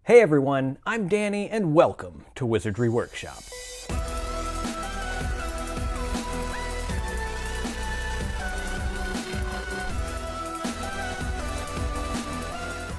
Hey everyone, I'm Danny and welcome to Wizardry Workshop.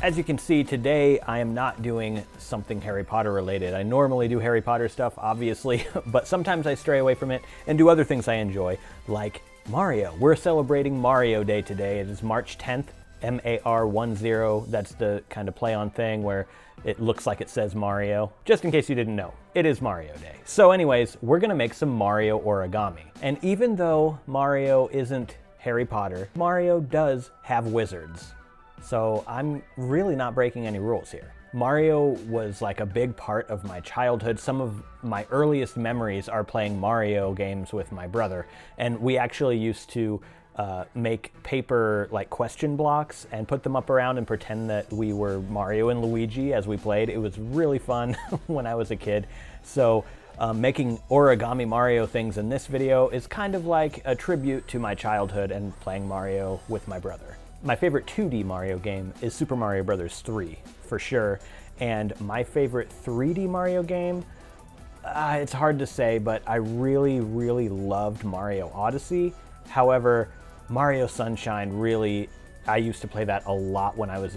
As you can see, today I am not doing something Harry Potter related. I normally do Harry Potter stuff, obviously, but sometimes I stray away from it and do other things I enjoy, like Mario. We're celebrating Mario Day today. It is March 10th, MAR10. That's the kind of play on thing where it looks like it says Mario. Just in case you didn't know, it is Mario Day. So anyways, we're gonna make some Mario origami. And even though Mario isn't Harry Potter, Mario does have wizards. So I'm really not breaking any rules here. Mario was like a big part of my childhood. Some of my earliest memories are playing Mario games with my brother. And we actually used to make paper like question blocks and put them up around and pretend that we were Mario and Luigi as we played. It was really fun when I was a kid. So making origami Mario things in this video is kind of like a tribute to my childhood and playing Mario with my brother. My favorite 2D Mario game is Super Mario Bros. 3, for sure. And my favorite 3D Mario game, it's hard to say, but I really loved Mario Odyssey. However, Mario Sunshine really, I used to play that a lot when I was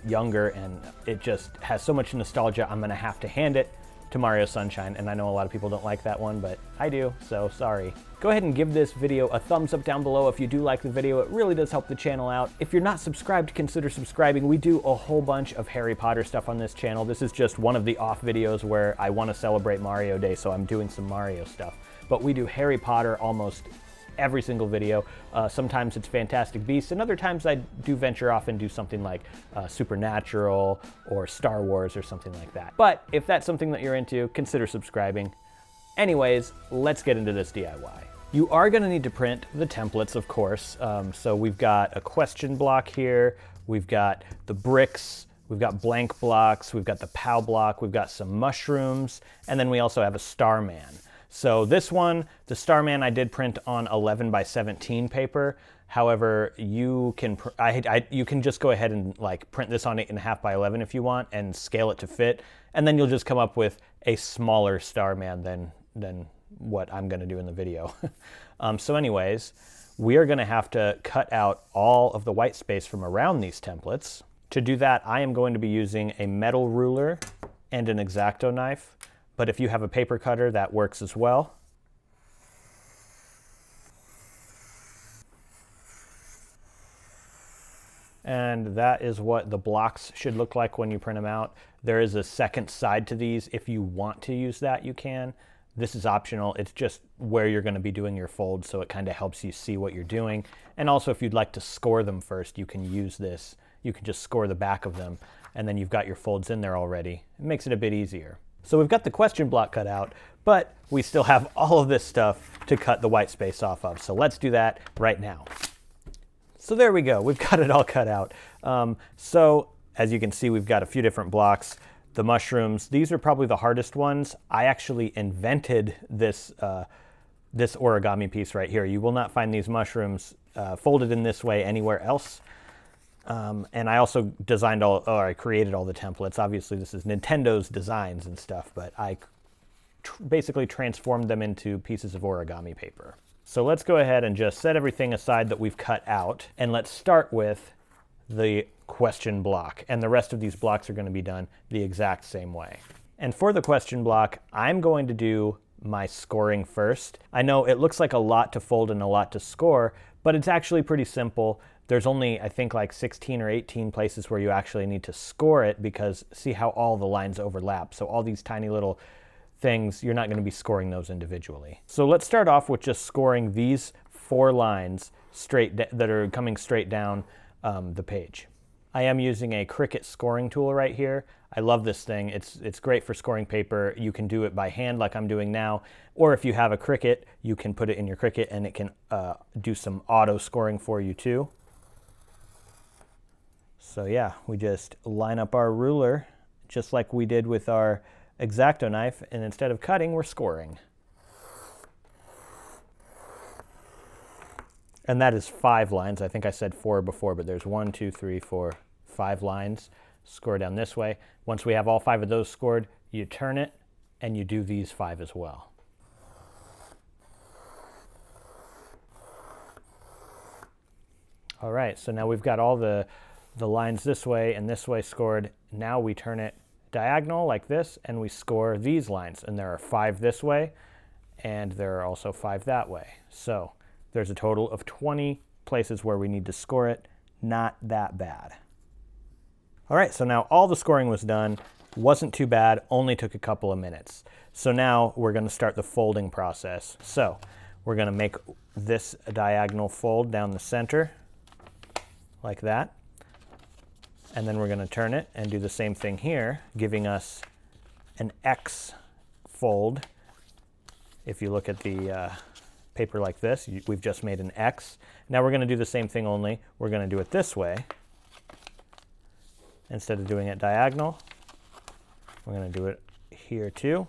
younger, and it just has so much nostalgia. I'm gonna have to hand it to Mario Sunshine, and I know a lot of people don't like that one, but I do, so sorry. Go ahead and give this video a thumbs up down below if you do like the video. It really does help the channel out. If you're not subscribed, consider subscribing. We do a whole bunch of Harry Potter stuff on this channel. This is just one of the off videos where I want to celebrate Mario Day, so I'm doing some Mario stuff. But we do Harry Potter almost every single video. Sometimes it's Fantastic Beasts, and other times I do venture off and do something like Supernatural or Star Wars or something like that. But if that's something that you're into, consider subscribing. Anyways, let's get into this DIY. You are going to need to print the templates, of course. So we've got a question block here, we've got the bricks, we've got blank blocks, we've got the POW block, we've got some mushrooms, and then we also have a Starman. So this one, the Starman, I did print on 11 by 17 paper. However, you can you can just go ahead and like print this on 8.5 by 11 if you want and scale it to fit, and then you'll just come up with a smaller Starman than what I'm going to do in the video. So anyways, we are going to have to cut out all of the white space from around these templates. To do that, I am going to be using a metal ruler and an X-Acto knife. But if you have a paper cutter, that works as well. And that is what the blocks should look like when you print them out. There is a second side to these. If you want to use that, you can. This is optional. It's just where you're going to be doing your folds, so it kind of helps you see what you're doing. And also, if you'd like to score them first, you can use this. You can just score the back of them, and then you've got your folds in there already. It makes it a bit easier. So we've got the question block cut out, but we still have all of this stuff to cut the white space off of. So let's do that right now. So there we go. We've got it all cut out. So as you can see, we've got a few different blocks. The mushrooms, these are probably the hardest ones. I actually invented this, this origami piece right here. You will not find these mushrooms folded in this way anywhere else. And I also I created all the templates. Obviously, this is Nintendo's designs and stuff, but I basically transformed them into pieces of origami paper. So let's go ahead and just set everything aside that we've cut out, and let's start with the question block. And the rest of these blocks are going to be done the exact same way. And for the question block, I'm going to do my scoring first. I know it looks like a lot to fold and a lot to score, but it's actually pretty simple. There's only, I think, like 16 or 18 places where you actually need to score it, because see how all the lines overlap. So all these tiny little things, you're not going to be scoring those individually. So let's start off with just scoring these 4 lines straight that are coming straight down the page. I am using a Cricut scoring tool right here. I love this thing. It's great for scoring paper. You can do it by hand like I'm doing now, or if you have a Cricut, you can put it in your Cricut and it can do some auto scoring for you too. So yeah, we just line up our ruler just like we did with our X-Acto knife, and instead of cutting, we're scoring. And that is 5 lines. I think I said 4 before, but there's 1, 2, 3, 4, 5 lines. score down this way. Once we have all 5 of those scored, you turn it and you do these 5 as well. All right, so now we've got all the lines this way and this way scored. Now we turn it diagonal like this and we score these lines, and there are 5 this way and there are also 5 that way. So there's a total of 20 places where we need to score it. Not that bad. All right, so now all the scoring was done. Wasn't too bad, only took a couple of minutes. So now we're going to start the folding process. So we're going to make this a diagonal fold down the center like that. And then we're going to turn it and do the same thing here, giving us an X fold. If you look at the paper like this, we've just made an X. Now we're going to do the same thing, only we're going to do it this way. Instead of doing it diagonal, we're going to do it here too.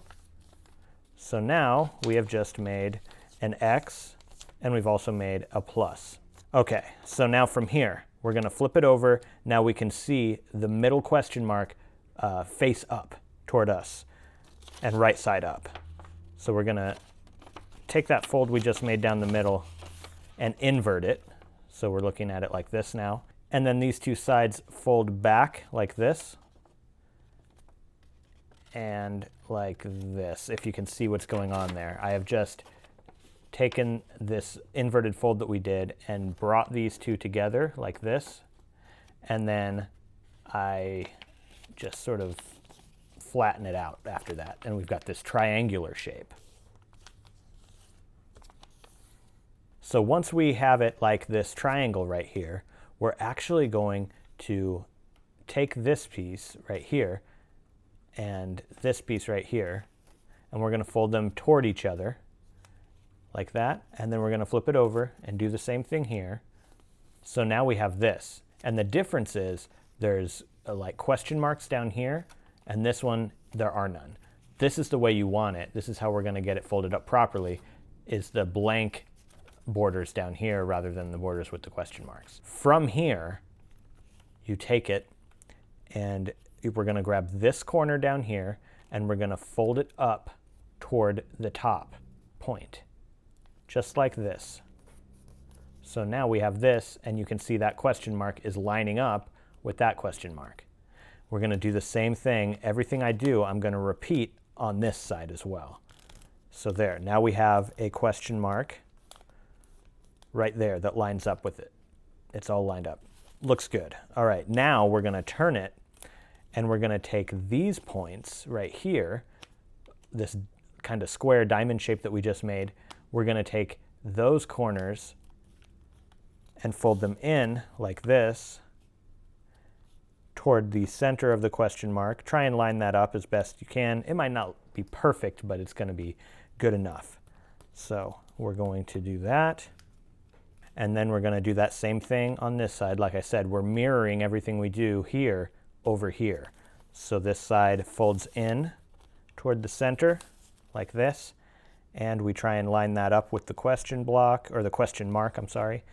So now we have just made an X, and we've also made a plus. Okay, so now from here, we're going to flip it over. Now we can see the middle question mark face up toward us and right side up. So we're going to take that fold we just made down the middle and invert it. So we're looking at it like this now. And then these 2 sides fold back like this and like this, if you can see what's going on there. I have just taken this inverted fold that we did and brought these 2 together like this, and then I just sort of flatten it out after that, and we've got this triangular shape. So once we have it like this triangle right here, we're actually going to take this piece right here and this piece right here, and we're going to fold them toward each other like that, and then we're going to flip it over and do the same thing here. So now we have this, and the difference is there's like question marks down here, and this one there are none. This is the way you want it. This is how we're going to get it folded up properly, is the blank borders down here rather than the borders with the question marks. From here, you take it and we're going to grab this corner down here and we're going to fold it up toward the top point, just like this. So now we have this, and you can see that question mark is lining up with that question mark. We're going to do the same thing. Everything I do, I'm going to repeat on this side as well. So there, now we have a question mark right there that lines up with it. It's all lined up. Looks good. All right, now we're going to turn it, and we're going to take these points right here, this kind of square diamond shape that we just made. We're going to take those corners and fold them in like this toward the center of the question mark. Try and line that up as best you can. It might not be perfect, but it's going to be good enough. So we're going to do that. And then we're going to do that same thing on this side. Like I said, we're mirroring everything we do here over here. So this side folds in toward the center like this, and we try and line that up with the question block, or the question mark, I'm sorry.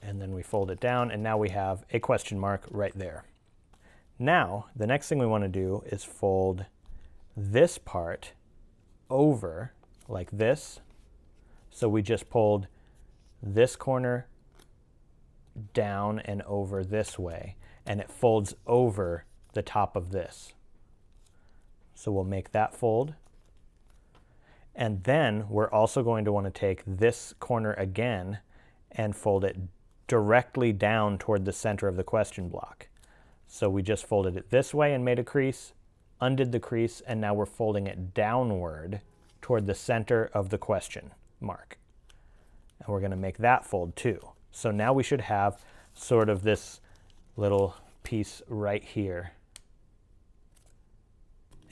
And then we fold it down, and now we have a question mark right there. Now, the next thing we want to do is fold this part over like this. So we just pulled this corner down and over this way, and it folds over the top of this. So we'll make that fold. And then we're also going to want to take this corner again and fold it directly down toward the center of the question block. So we just folded it this way and made a crease, undid the crease, and now we're folding it downward toward the center of the question mark. And we're going to make that fold too. So now we should have sort of this little piece right here.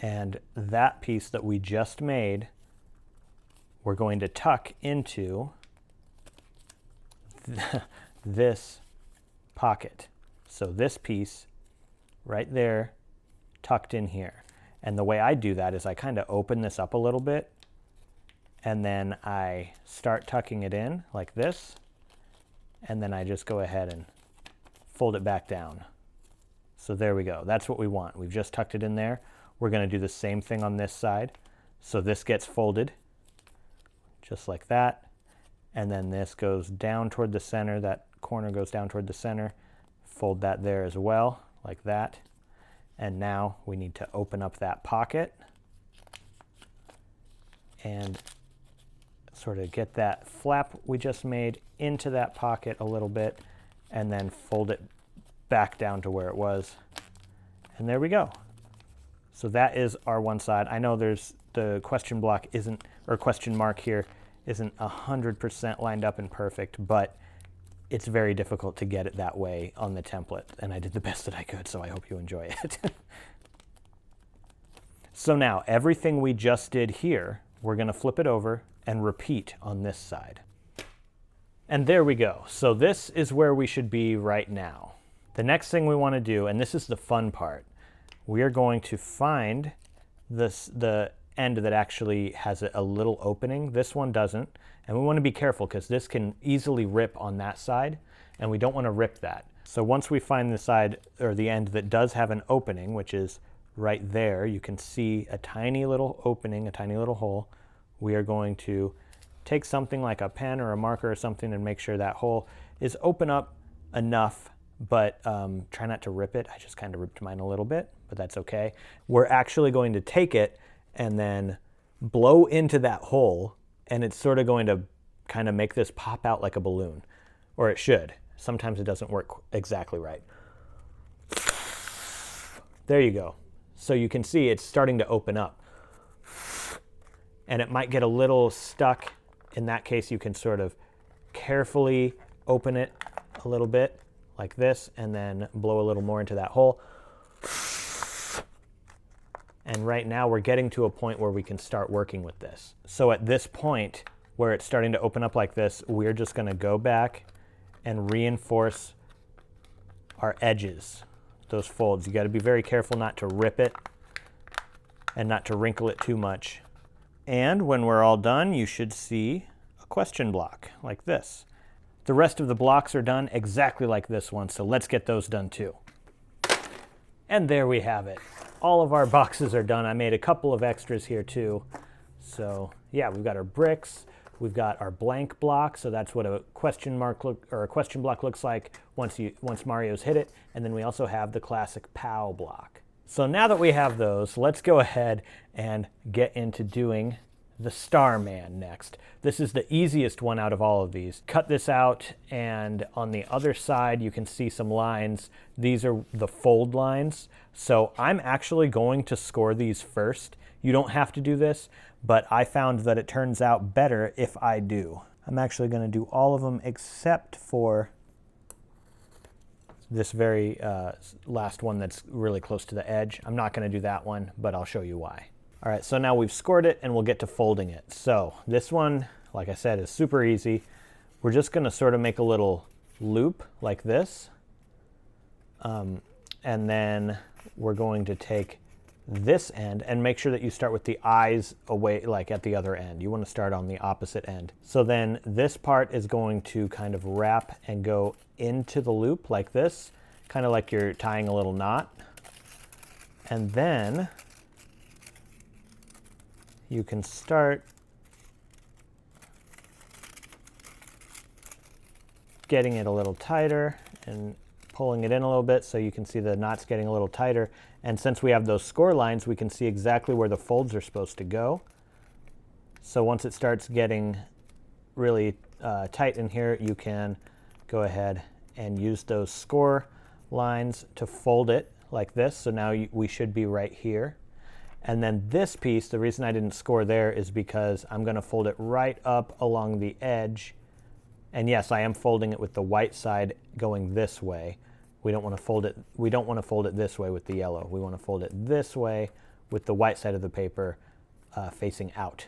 And that piece that we just made, we're going to tuck into this pocket. So this piece right there, tucked in here. And the way I do that is I kind of open this up a little bit, and then I start tucking it in like this, and then I just go ahead and fold it back down So there we go. That's what we want. We've just tucked it in there. We're going to do the same thing on this side. So this gets folded just like that. And then this goes down toward the center. That corner goes down toward the center. Fold that there as well, like that. And now we need to open up that pocket and sort of get that flap we just made into that pocket a little bit, and then fold it back down to where it was. And there we go. So that is our one side. I know there's the question block isn't, or question mark here isn't 100% lined up and perfect, but it's very difficult to get it that way on the template, and I did the best that I could, so I hope you enjoy it. So now everything we just did here, we're going to flip it over and repeat on this side. And there we go. So this is where we should be right now. The next thing we want to do, and this is the fun part, we are going to find the end that actually has a little opening. This one doesn't, and we want to be careful because this can easily rip on that side, and we don't want to rip that. So once we find the side or the end that does have an opening, which is right there, you can see a tiny little opening, a tiny little hole. We are going to take something like a pen or a marker or something and make sure that hole is open up enough, but try not to rip it. I just kind of ripped mine a little bit, but that's okay. We're actually going to take it and then blow into that hole, and it's sort of going to kind of make this pop out like a balloon, or it should. Sometimes it doesn't work exactly right. There you go. So you can see it's starting to open up, and it might get a little stuck. In that case, you can sort of carefully open it a little bit like this, and then blow a little more into that hole. And right now we're getting to a point where we can start working with this. So at this point where it's starting to open up like this, we're just going to go back and reinforce our edges, those folds. You got to be very careful not to rip it and not to wrinkle it too much. And when we're all done, you should see a question block like this. The rest of the blocks are done exactly like this one, so let's get those done too. And there we have it. All of our boxes are done. I made a couple of extras here too. So yeah, we've got our bricks, we've got our blank block, so that's what a question mark or a question block looks like once Mario's hit it, and then we also have the classic POW block. So now that we have those, let's go ahead and get into doing the Starman next. This is the easiest one out of all of these. Cut this out, and on the other side you can see some lines. These are the fold lines. So I'm actually going to score these first. You don't have to do this, but I found that it turns out better if I do. I'm actually going to do all of them except for this very last one that's really close to the edge. I'm not going to do that one, but I'll show you why. All right, so now we've scored it and we'll get to folding it. So this one, like I said, is super easy. We're just going to sort of make a little loop like this. And then we're going to take this end and make sure that you start with the eyes away, like at the other end. You want to start on the opposite end. So then this part is going to kind of wrap and go into the loop like this, kind of like you're tying a little knot. And then you can start getting it a little tighter and pulling it in a little bit so you can see the knots getting a little tighter. And since we have those score lines, we can see exactly where the folds are supposed to go. So once it starts getting really tight in here, you can go ahead and use those score lines to fold it like this. So now we should be right here. And then this piece, the reason I didn't score there is because I'm going to fold it right up along the edge. And yes, I am folding it with the white side going this way. We don't want to fold it. We don't want to fold it this way with the yellow. We want to fold it this way with the white side of the paper facing out.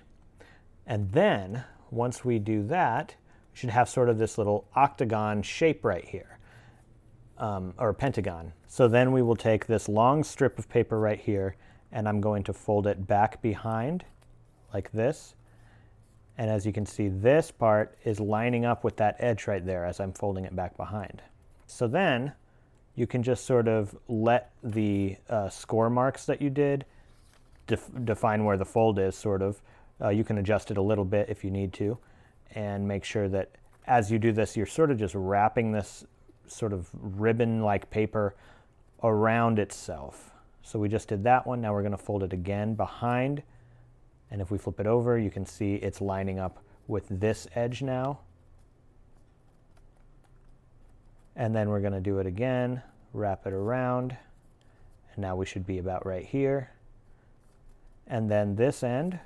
And then once we do that, we should have sort of this little octagon shape right here, or pentagon. So then we will take this long strip of paper right here, and I'm going to fold it back behind like this. And as you can see, this part is lining up with that edge right there as I'm folding it back behind. So then you can just sort of let the score marks that you did define where the fold is, sort of. You can adjust it a little bit if you need to, and make sure that as you do this, you're sort of just wrapping this sort of ribbon-like paper around itself. So we just did that one. Now we're going to fold it again behind, and if we flip it over, you can see it's lining up with this edge now. And then we're going to do it again, wrap it around, and now we should be about right here. And then this end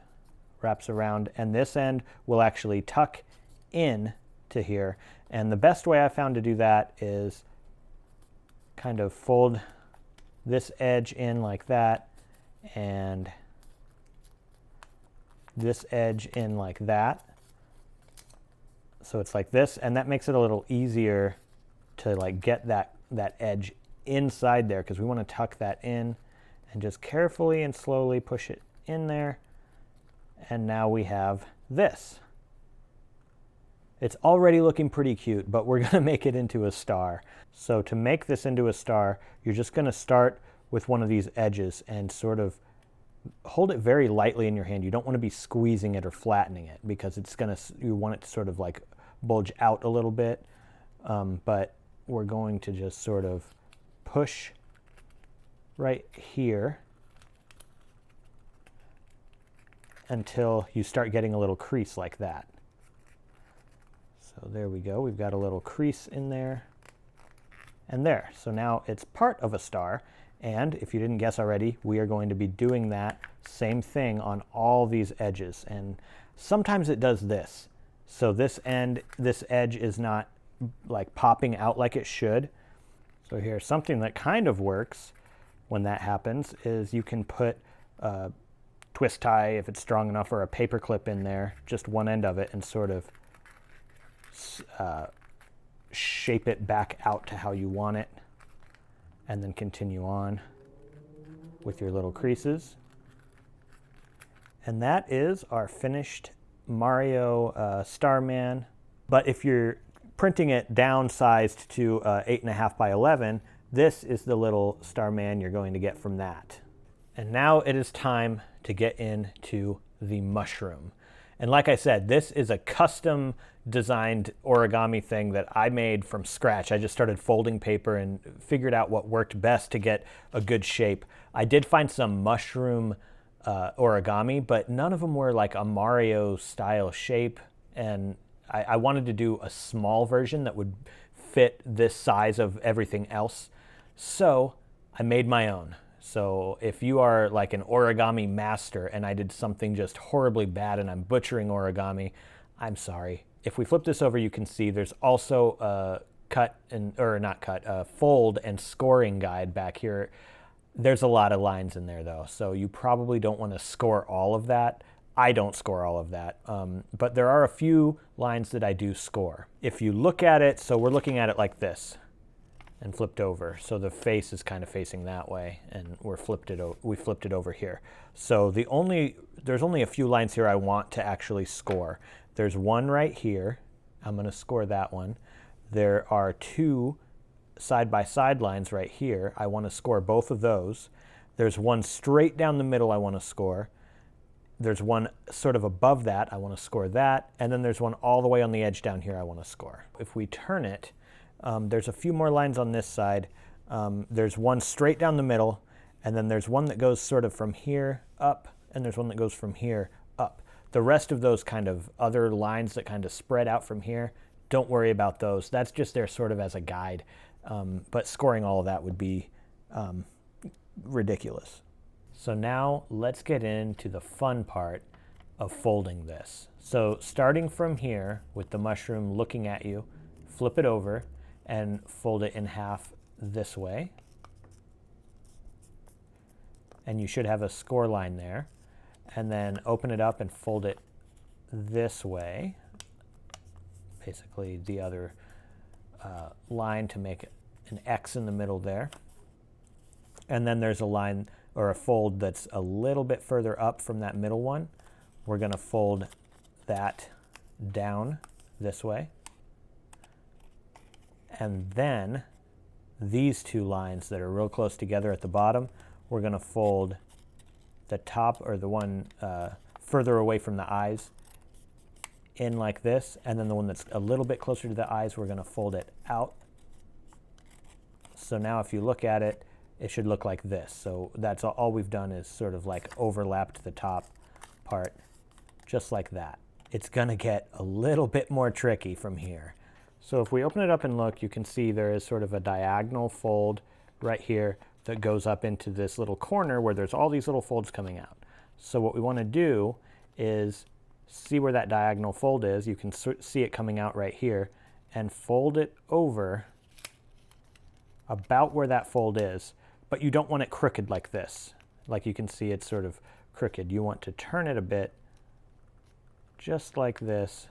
wraps around, and this end will actually tuck in to here. And the best way I found to do that is kind of fold this edge in like that, and this edge in like that. So it's like this, and that makes it a little easier to like get that edge inside there, because we want to tuck that in, and just carefully and slowly push it in there. And now we have this. It's already looking pretty cute, but we're going to make it into a star. So to make this into a star, you're just going to start with one of these edges and sort of hold it very lightly in your hand. You don't want to be squeezing it or flattening it, because it's going to, you want it to sort of like bulge out a little bit. But we're going to just sort of push right here until you start getting a little crease like that. So there we go. We've got a little crease in there and there. So now it's part of a star. And if you didn't guess already, we are going to be doing that same thing on all these edges. And sometimes it does this. So this edge is not like popping out like it should. So here's something that kind of works when that happens, is you can put a twist tie, if it's strong enough, or a paper clip in there, just one end of it, and sort of shape it back out to how you want it, and then continue on with your little creases. And that is our finished Mario Starman. But if you're printing it downsized to 8.5 by 11, this is the little Starman you're going to get from that. And now it is time to get into the mushroom. And like I said, this is a custom designed origami thing that I made from scratch. I just started folding paper and figured out what worked best to get a good shape. I did find some mushroom origami, but none of them were like a Mario style shape. And I wanted to do a small version that would fit this size of everything else. So I made my own. So if you are like an origami master and I did something just horribly bad and I'm butchering origami, I'm sorry. If we flip this over, you can see there's also a fold and scoring guide back here. There's a lot of lines in there though, so you probably don't want to score all of that. I don't score all of that, but there are a few lines that I do score. If you look at it, so we're looking at it like this and flipped over. So the face is kind of facing that way, and we flipped it over here. So there's only a few lines here I want to actually score. There's one right here. I'm going to score that one. There are two side-by-side lines right here. I want to score both of those. There's one straight down the middle I want to score. There's one sort of above that, I want to score that, and then there's one all the way on the edge down here I want to score. If we turn it, there's a few more lines on this side. There's one straight down the middle, and then there's one that goes sort of from here up, and there's one that goes from here up. The rest of those kind of other lines that kind of spread out from here, don't worry about those. That's just there sort of as a guide, but scoring all of that would be ridiculous. So now let's get into the fun part of folding this. So starting from here with the mushroom looking at you, flip it over and fold it in half this way. And you should have a score line there. And then open it up and fold it this way. Basically the other line to make an X in the middle there. And then there's a line or a fold that's a little bit further up from that middle one. We're going to fold that down this way. And then these two lines that are real close together at the bottom, we're going to fold the top, or the one further away from the eyes, in like this, and then the one that's a little bit closer to the eyes, we're going to fold it out. So now if you look at it, it should look like this. So that's all we've done, is sort of like overlapped the top part just like that. It's going to get a little bit more tricky from here. So if we open it up and look, you can see there is sort of a diagonal fold right here that goes up into this little corner where there's all these little folds coming out. So what we want to do is see where that diagonal fold is. You can see it coming out right here, and fold it over about where that fold is, but you don't want it crooked like this. Like you can see, it's sort of crooked. You want to turn it a bit just like this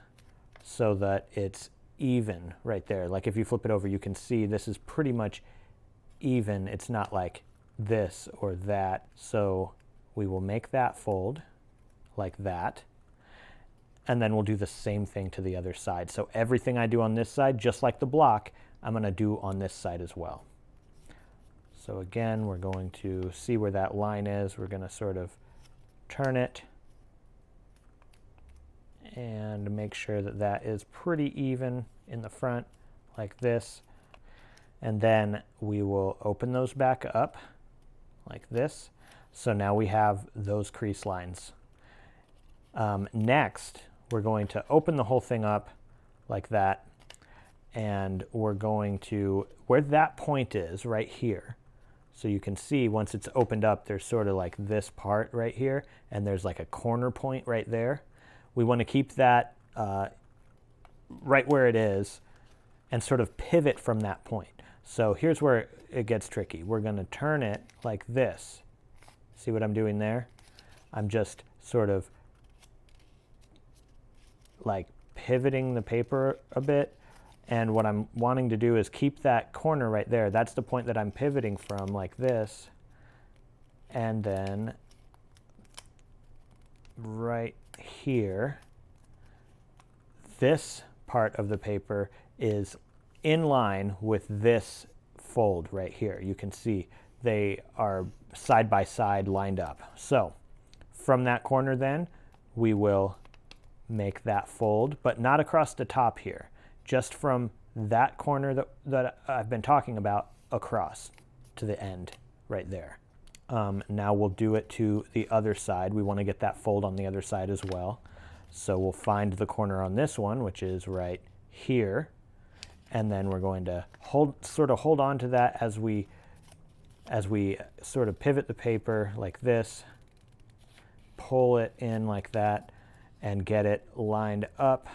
so that it's even right there. Like if you flip it over, you can see this is pretty much even. It's not like this or that. So we will make that fold like that, and then we'll do the same thing to the other side. So everything I do on this side, just like the block, I'm going to do on this side as well. So again, we're going to see where that line is. We're going to sort of turn it and make sure that that is pretty even in the front like this. And then we will open those back up like this. So now we have those crease lines. Next, we're going to open the whole thing up like that, and we're going to, where that point is right here, so you can see once it's opened up, there's sort of like this part right here, and there's like a corner point right there. We want to keep that right where it is and sort of pivot from that point. So here's where it gets tricky. We're going to turn it like this. See what I'm doing there? I'm just sort of like pivoting the paper a bit, and what I'm wanting to do is keep that corner right there. That's the point that I'm pivoting from, like this, and then right here, this part of the paper is in line with this fold right here. You can see they are side by side lined up. So from that corner then, we will make that fold, but not across the top here, just from that corner that I've been talking about across to the end right there. Now we'll do it to the other side. We want to get that fold on the other side as well. So we'll find the corner on this one, which is right here, and then we're going to sort of hold on to that as we sort of pivot the paper like this, pull it in like that, and get it lined up.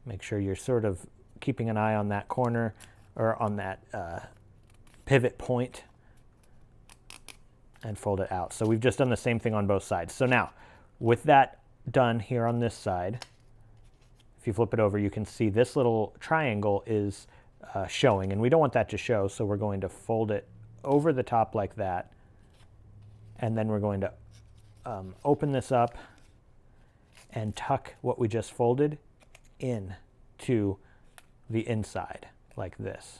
Make sure you're sort of keeping an eye on that corner, or on that pivot point, and fold it out. So we've just done the same thing on both sides. So now, with that done here on this side, if you flip it over, you can see this little triangle is showing, and we don't want that to show, so we're going to fold it over the top like that, and then we're going to open this up and tuck what we just folded in to the inside like this.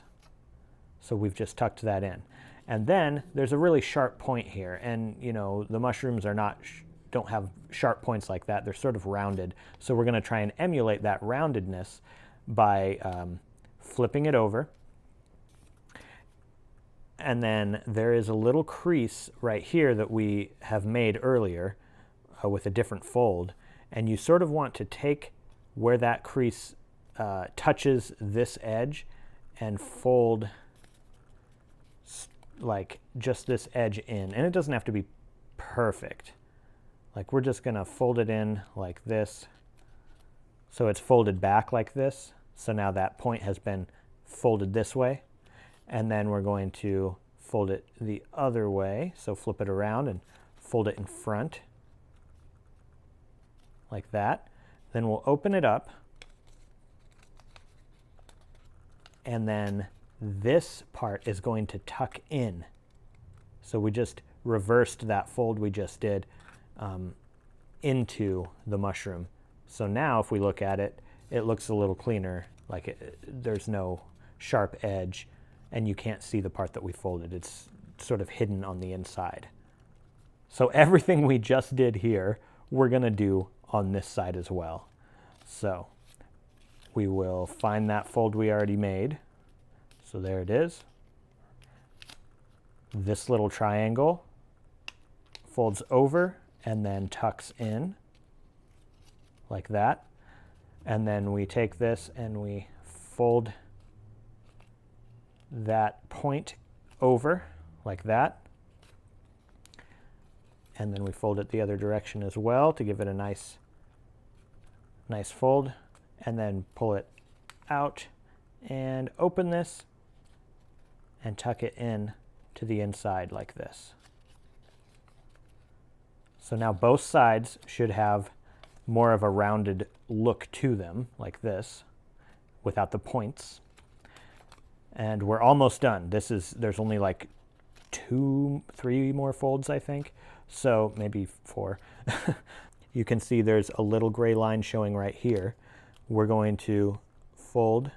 So we've just tucked that in. And then there's a really sharp point here, and you know, the mushrooms are not don't have sharp points like that. They're sort of rounded. So we're going to try and emulate that roundedness by flipping it over. And then there is a little crease right here that we have made earlier with a different fold. And you sort of want to take where that crease touches this edge and fold like just this edge in. And it doesn't have to be perfect. Like we're just going to fold it in like this. So it's folded back like this. So now that point has been folded this way. And then we're going to fold it the other way. So flip it around and fold it in front like that. Then we'll open it up. And then this part is going to tuck in. So we just reversed that fold we just did into the mushroom. So now if we look at it, it looks a little cleaner, like there's no sharp edge, and you can't see the part that we folded. It's sort of hidden on the inside. So everything we just did here, we're going to do on this side as well. So we will find that fold we already made. So there it is. This little triangle folds over and then tucks in like that. And then we take this and we fold that point over like that. And then we fold it the other direction as well to give it a nice fold, and then pull it out and open this and tuck it in to the inside like this. So now both sides should have more of a rounded look to them like this without the points. And we're almost done. There's only like 2-3 more folds, I think. So maybe 4. You can see there's a little gray line showing right here. We're going to fold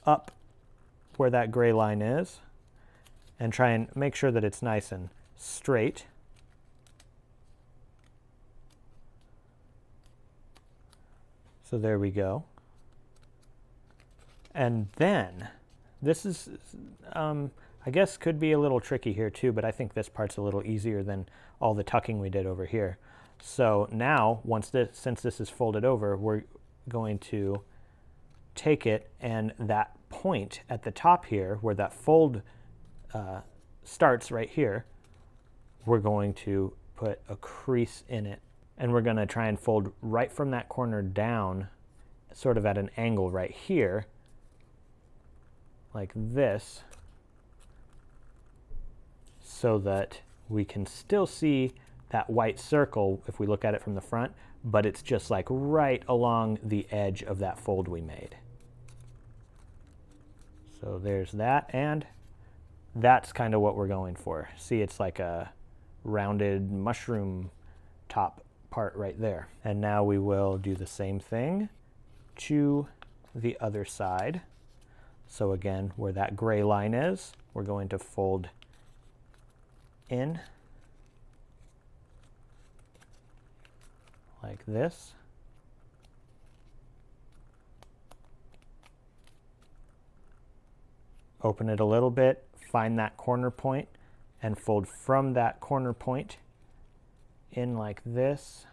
up where that gray line is and try and make sure that it's nice and straight. So there we go. And then this is, I guess could be a little tricky here too, but I think this part's a little easier than all the tucking we did over here. So now, since this is folded over, we're going to take it, and that point at the top here, where that fold starts right here, we're going to put a crease in it. And we're going to try and fold right from that corner down, sort of at an angle right here, like this, so that we can still see that white circle if we look at it from the front, but it's just like right along the edge of that fold we made. So there's that, and that's kind of what we're going for. See, it's like a rounded mushroom top part right there. And now we will do the same thing to the other side. So again, where that gray line is, we're going to fold in like this. Open it a little bit, find that corner point, and fold from that corner point in like this,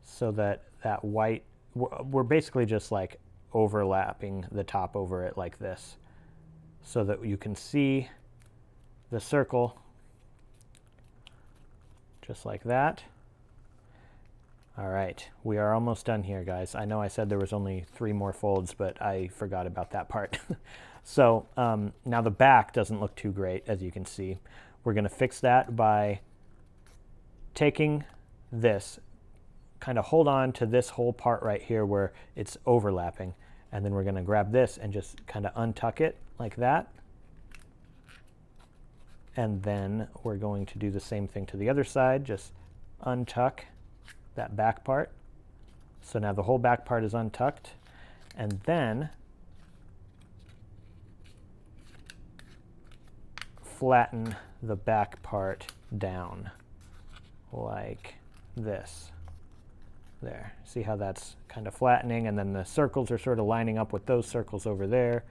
so that that white, we're basically just like overlapping the top over it like this, so that you can see the circle just like that. All right, we are almost done here, guys. I know I said there was only 3 more folds, but I forgot about that part. So now the back doesn't look too great, as you can see. We're going to fix that by taking this, kind of hold on to this whole part right here where it's overlapping, and then we're going to grab this and just kind of untuck it like that. And then we're going to do the same thing to the other side, just untuck that back part. So now the whole back part is untucked, and then flatten the back part down like this. There, see how that's kind of flattening, and then the circles are sort of lining up with those circles over there.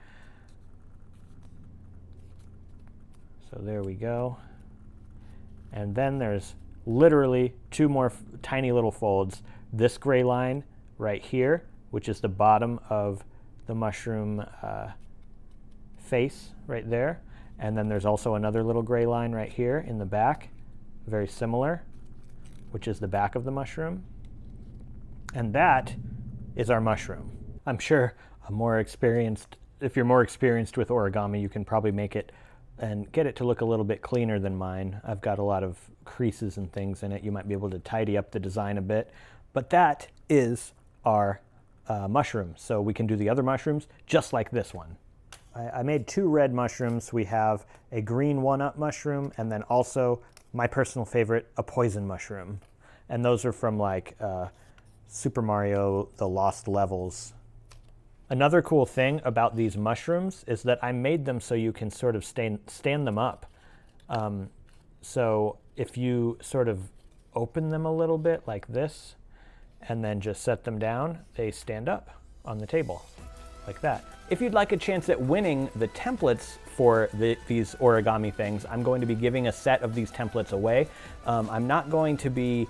So there we go. And then there's literally 2 more tiny little folds. This gray line right here, which is the bottom of the mushroom face right there. And then there's also another little gray line right here in the back, very similar, which is the back of the mushroom. And that is our mushroom. I'm sure if you're more experienced with origami, you can probably make it and get it to look a little bit cleaner than mine. I've got a lot of creases and things in it. You might be able to tidy up the design a bit, but that is our mushroom. So we can do the other mushrooms just like this one. I made 2 red mushrooms. We have a green 1-up mushroom, and then also my personal favorite, a poison mushroom. And those are from like Super Mario, the Lost Levels Another cool thing about these mushrooms is that I made them so you can sort of stand them up. So if you sort of open them a little bit like this and then just set them down, they stand up on the table like that. If you'd like a chance at winning the templates for these origami things, I'm going to be giving a set of these templates away. I'm not going to be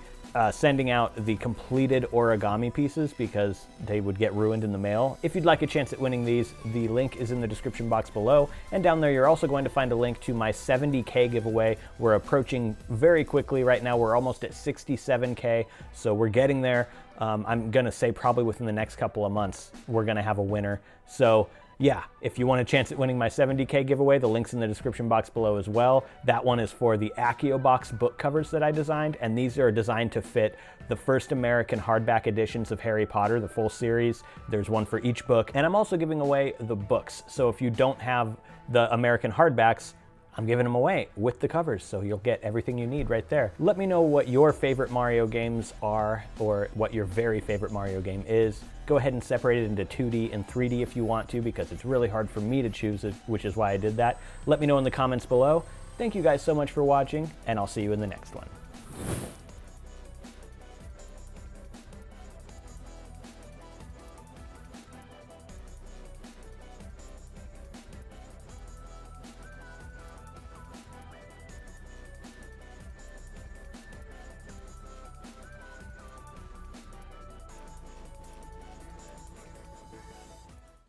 sending out the completed origami pieces because they would get ruined in the mail. If you'd like a chance at winning these, the link is in the description box below, and down there you're also going to find a link to my 70K giveaway. We're approaching very quickly right now. We're almost at 67K, so we're getting there. I'm gonna say probably within the next couple of months we're gonna have a winner. So yeah, if you want a chance at winning my 70K giveaway, the link's in the description box below as well. That one is for the Accio box book covers that I designed, and these are designed to fit the first American hardback editions of Harry Potter, the full series. There's one for each book, and I'm also giving away the books. So if you don't have the American hardbacks, I'm giving them away with the covers, so you'll get everything you need right there. Let me know what your favorite Mario games are, or what your very favorite Mario game is. Go ahead and separate it into 2D and 3D if you want to, because it's really hard for me to choose it, which is why I did that. Let me know in the comments below. Thank you guys so much for watching, and I'll see you in the next one.